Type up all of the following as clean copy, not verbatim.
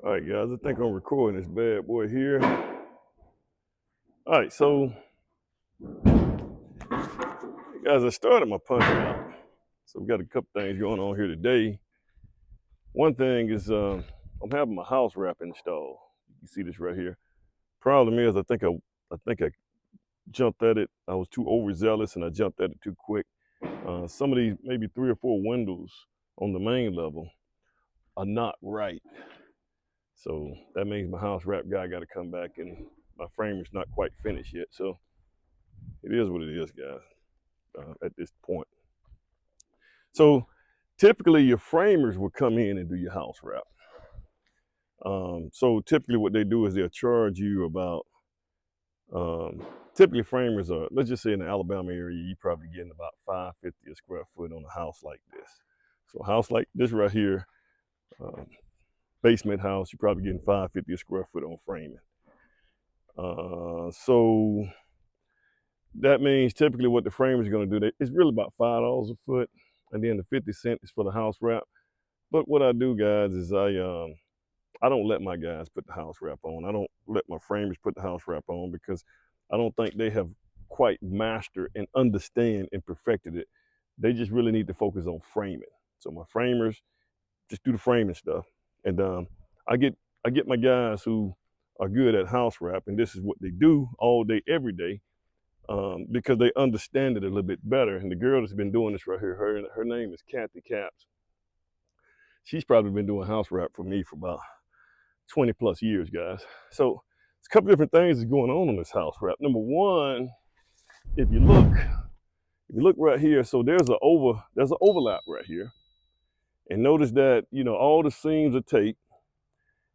All right, guys, I think I'm recording this bad boy here. All right, so guys, I started my punch out. So we got a couple things going on here today. One thing is I'm having my house wrap installed. You see this right here. Problem is, I think I jumped at it. I was too overzealous and I jumped at it too quick. Some of these maybe 3 or 4 windows on the main level are not right. So that means my house wrap guy got to come back, and my framer's not quite finished yet. So it is what it is, guys, at this point. So typically your framers will come in and do your house wrap. So typically what they do is they'll charge you about, typically framers are, let's just say in the Alabama area, you probably getting about $5.50 a square foot on a house like this. So a house like this right here, basement house, you're probably getting $5.50 a square foot on framing. So that means typically what the framers are going to do, it's really about $5 a foot, and then the 50 cents is for the house wrap. But what I do, guys, is I don't let my guys put the house wrap on. I don't let my framers put the house wrap on because I don't think they have quite mastered and understand and perfected it. They just really need to focus on framing. So my framers just do the framing stuff, and I get my guys who are good at house wrap, and this is what they do all day, every day, because they understand it a little bit better. And the girl that's been doing this right here, her name is Kathy Caps. She's probably been doing house wrap for me for about 20 plus years, guys. So it's a couple different things that's going on this house wrap. Number one, if you look right here, so there's an overlap right here. And notice that, all the seams are taped.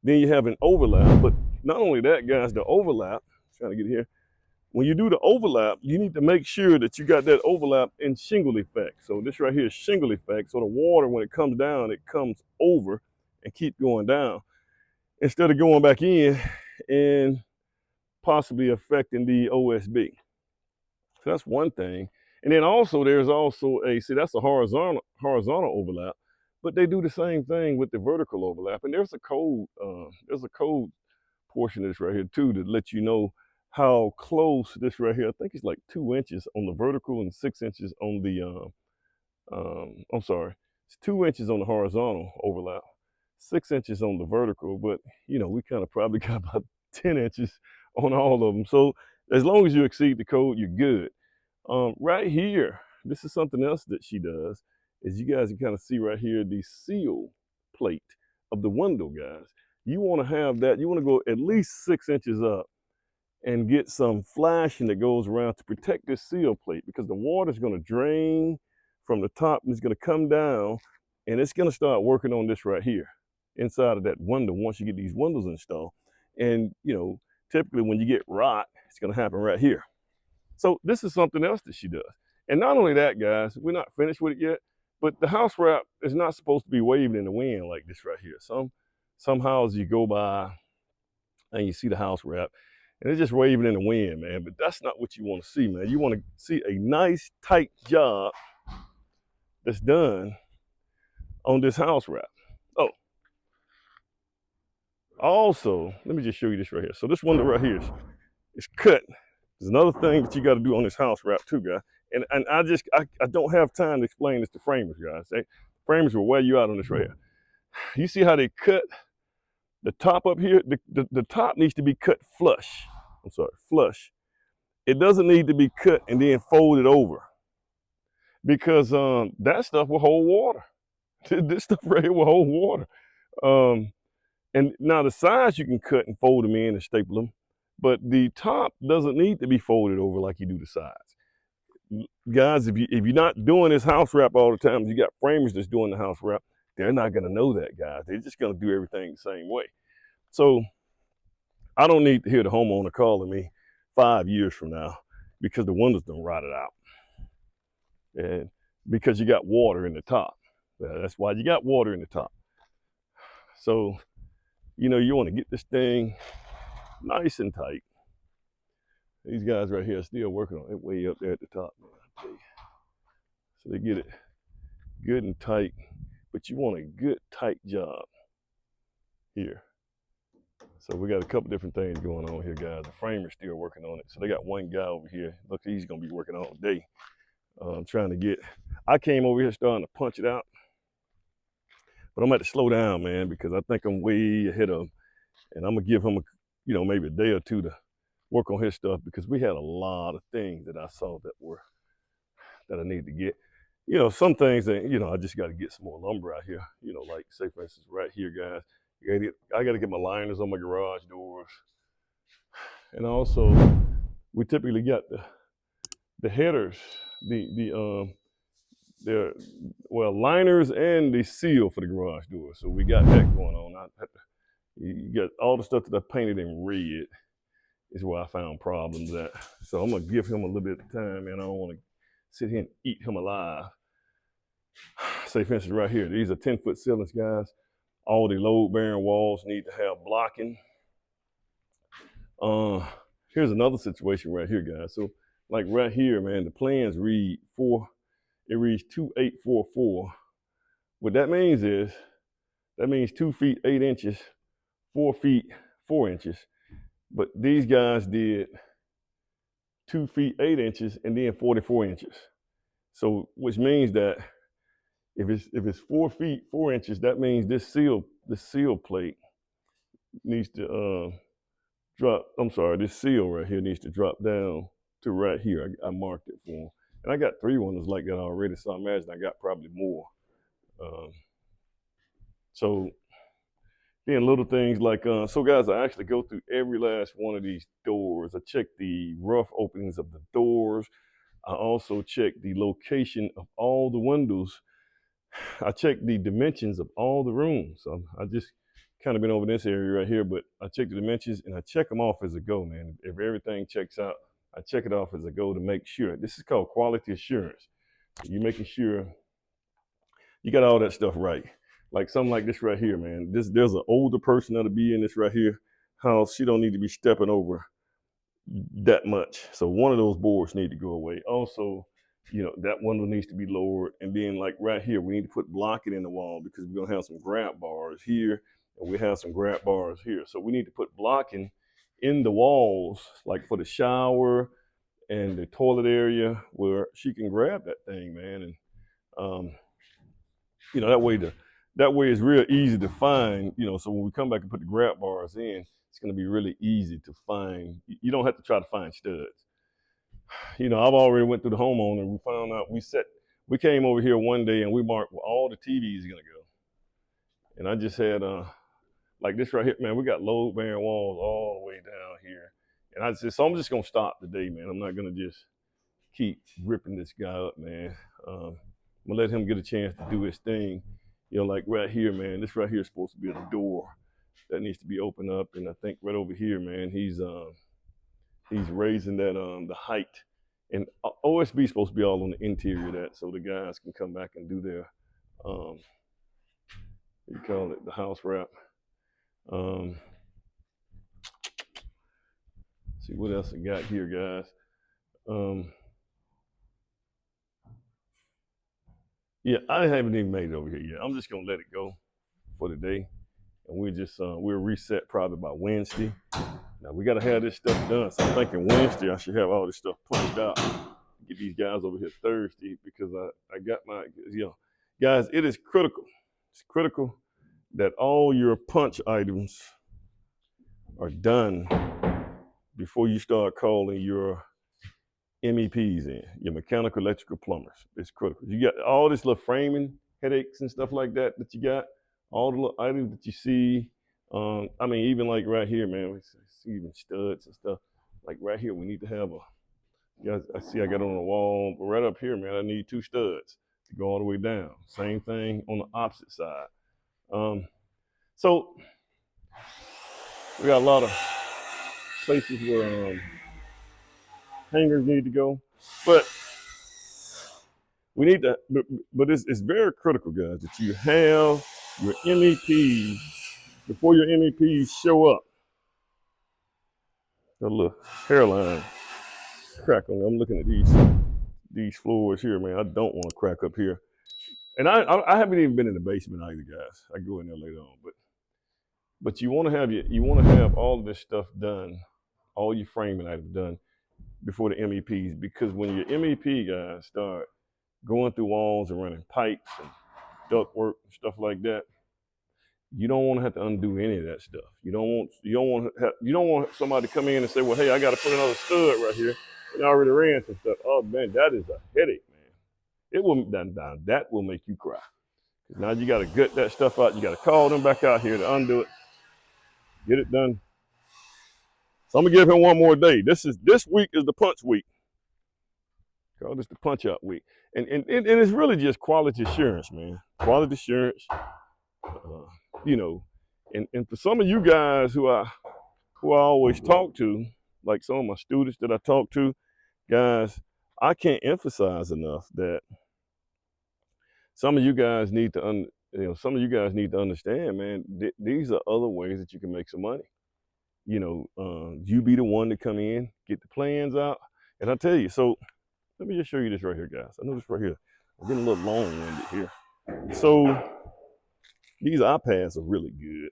Then you have an overlap, but not only that, guys, the overlap, trying to get here. When you do the overlap, you need to make sure that you got that overlap in shingle effect. So this right here is shingle effect. So the water, when it comes down, it comes over and keep going down, instead of going back in and possibly affecting the OSB. So that's one thing. And then also there's also that's a horizontal overlap, but they do the same thing with the vertical overlap. And there's a code portion of this right here too to let you know how close this right here. I think it's like 2 inches on the vertical and 6 inches on the I'm sorry, it's 2 inches on the horizontal overlap, 6 inches on the vertical, but we kind of probably got about 10 inches on all of them. So as long as you exceed the code, you're good. Right here, this is something else that she does, is you guys can kind of see right here the seal plate of the window, guys. You want to have that, you want to go at least 6 inches up and get some flashing that goes around to protect this seal plate, because the water is going to drain from the top and it's going to come down, and it's going to start working on this right here inside of that window once you get these windows installed. And typically when you get rot, it's going to happen right here. So this is something else that she does. And not only that, guys, we're not finished with it yet, but the house wrap is not supposed to be waving in the wind like this right here. Some houses you go by and you see the house wrap and it's just waving in the wind, man. But that's not what you want to see, man. You want to see a nice, tight job that's done on this house wrap. Oh, also, let me just show you this right here. So this window right here is cut. There's another thing that you got to do on this house wrap too, guys. And I don't have time to explain this to framers, guys. Framers will wear you out on this right here. You see how they cut the top up here? The top needs to be cut flush. I'm sorry, flush. It doesn't need to be cut and then folded over, because that stuff will hold water. This stuff right here will hold water. And now the sides you can cut and fold them in and staple them, but the top doesn't need to be folded over like you do the sides. Guys, if you're not doing this house wrap all the time, you got framers that's doing the house wrap, they're not going to know that, guys. They're just going to do everything the same way. So I don't need to hear the homeowner calling me 5 years from now because the windows done rotted out, and because you got water in the top. That's why you got water in the top. So you want to get this thing nice and tight. These guys right here are still working on it way up there at the top, man. So they get it good and tight, but you want a good tight job here. So we got a couple different things going on here, guys. The framer's still working on it. So they got one guy over here. Look, he's gonna be working all day. Trying to get, I came over here starting to punch it out, but I'm gonna have to slow down, man, because I think I'm way ahead of him. And I'm gonna give him, maybe a day or two to work on his stuff, because we had a lot of things that I saw that I need to get. Some things that, I just got to get some more lumber out here. Like say for instance, right here, guys, I got to get my liners on my garage doors. And also, we typically got the headers, liners and the seal for the garage door. So we got that going on. You got all the stuff that I painted in red is where I found problems at. So I'm gonna give him a little bit of time, man. I don't want to sit here and eat him alive. Say for instance, right here, these are 10-foot ceilings, guys. All the load-bearing walls need to have blocking. Here's another situation right here, guys. So like right here, man, the plans read 2844. What that means is, 2 feet 8 inches, 4 feet 4 inches. But these guys did 2 feet 8 inches and then 44 inches. So which means that if it's 4 feet 4 inches, that means this seal plate needs to drop. I'm sorry, this seal right here needs to drop down to right here. I marked it for him. And I got 3 ones like that already, so I imagine I got probably more. So then little things like, so guys, I actually go through every last one of these doors. I check the rough openings of the doors. I also check the location of all the windows. I check the dimensions of all the rooms. So I just kind of been over this area right here, but I check the dimensions and I check them off as I go, man. If everything checks out, I check it off as I go to make sure. This is called quality assurance. You're making sure you got all that stuff right. Like something like this right here, man. There's an older person that'll be in this right here house. She don't need to be stepping over that much. So one of those boards need to go away. Also, that window needs to be lowered. And then like right here, we need to put blocking in the wall because we're gonna have some grab bars here and we have some grab bars here. So we need to put blocking in the walls, like for the shower and the toilet area where she can grab that thing, man. And that way it's real easy to find, so when we come back and put the grab bars in, it's going to be really easy to find. You don't have to try to find studs. I've already went through the homeowner and we found out we came over here one day and we marked where all the TVs are going to go. And I just had, like this right here, man, we got load bearing walls all the way down here. And so I'm just going to stop today, man. I'm not going to just keep ripping this guy up, man. I'm going to let him get a chance to do his thing. Like right here, man, this right here is supposed to be a door that needs to be opened up. And I think right over here, man, he's raising that, the height. And OSB is supposed to be all on the interior of that so the guys can come back and do their, you call it the house wrap. See what else I got here, guys. Yeah, I haven't even made it over here yet. I'm just gonna let it go for the day, and we'll reset probably by Wednesday. Now we gotta have this stuff done. So I'm thinking Wednesday I should have all this stuff punched out. Get these guys over here Thursday because I got my, guys. It is critical. It's critical that all your punch items are done before you start calling your MEPs in, your mechanical, electrical, plumbers. It's critical. You got all this little framing headaches and stuff like that you got, all the little items that you see. Even like right here, man, we see even studs and stuff. Like right here, we need to have I see I got on the wall, but right up here, man, I need 2 studs to go all the way down. Same thing on the opposite side. So we got a lot of places where hangers need to go, but we need to. But it's very critical, guys, that you have your MEPs before your MEPs show up. Got a little hairline crack on me. I'm looking at these floors here, man. I don't want to crack up here, and I haven't even been in the basement either, guys. I go in there later on, but But you want to have all of this stuff done, all your framing items done before the MEPs, because when your MEP guys start going through walls and running pipes and duct work and stuff like that, you don't want to have to undo any of that stuff. You don't want somebody to come in and say, well, hey, I got to put another stud right here, and I already ran some stuff. Oh man, that is a headache, man. That will make you cry. Now you got to gut that stuff out. You got to call them back out here to undo it, get it done. So I'm gonna give him one more day. This week is the punch week. Call this the punch out week, and it's really just quality assurance, man. Quality assurance. You know, and for some of you guys who I always talk to, like some of my students that I talk to, guys, I can't emphasize enough that some of you guys need to understand, man. These are other ways that you can make some money. You know, you be the one to come in, get the plans out, and I tell you. So let me just show you this right here, guys. I know this right here. I'm getting a little long-winded here. So these iPads are really good.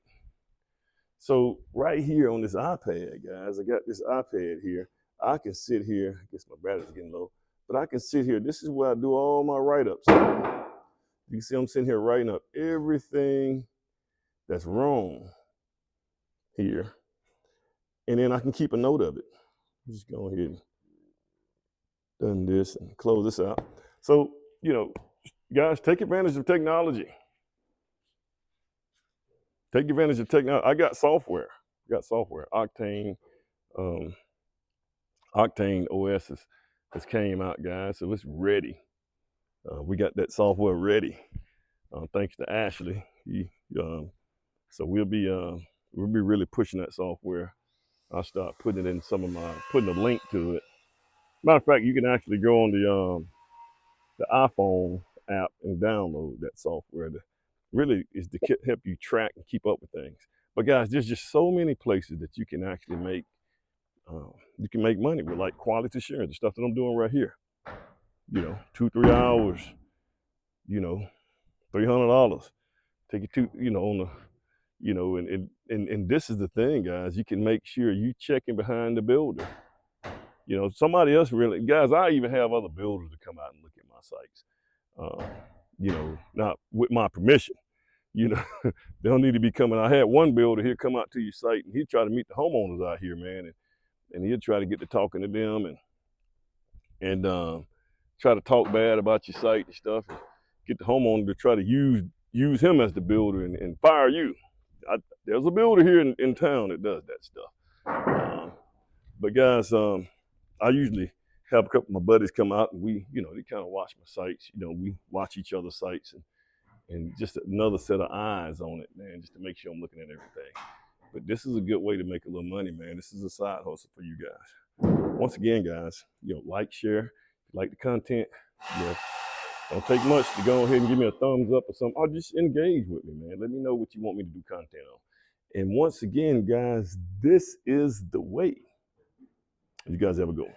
So right here on this iPad, guys, I got this iPad here. I can sit here. I guess my battery's getting low, but I can sit here. This is where I do all my write-ups. You can see I'm sitting here writing up everything that's wrong here. And then I can keep a note of it. Just go ahead and done this and close this out. So, you know, guys, take advantage of technology. Take advantage of technology. I got software. Octane OS has came out, guys. So it's ready. We got that software ready. Thanks to Ashley. So we'll be really pushing that software. I'll start putting it in putting a link to it. Matter of fact, you can actually go on the iPhone app and download that software. Really is to help you track and keep up with things. But guys, there's just so many places that you can actually make money with, like quality assurance, the stuff that I'm doing right here. You know, 2-3 hours, you know, $300. Take it to, you know, on the, you know, and this is the thing, guys. You can make sure you checking behind the builder. You know, somebody else really, guys, I even have other builders to come out and look at my sites. You know, not with my permission. You know, they don't need to be coming. I had one builder, he'll come out to your site and he'd try to meet the homeowners out here, man. And he'll try to get to talking to them and try to talk bad about your site and stuff, and get the homeowner to try to use him as the builder and fire you. There's a builder here in town that does that stuff. But guys, I usually have a couple of my buddies come out and we, you know, they kind of watch my sites. You know, we watch each other's sites and just another set of eyes on it, man, just to make sure I'm looking at everything. But this is a good way to make a little money, man. This is a side hustle for you guys. Once again, guys, you know, like, share, like the content. You know, don't take much to go ahead and give me a thumbs up or something, or just engage with me, man. Let me know what you want me to do content on. And once again, guys, this is the way. You guys have a good one.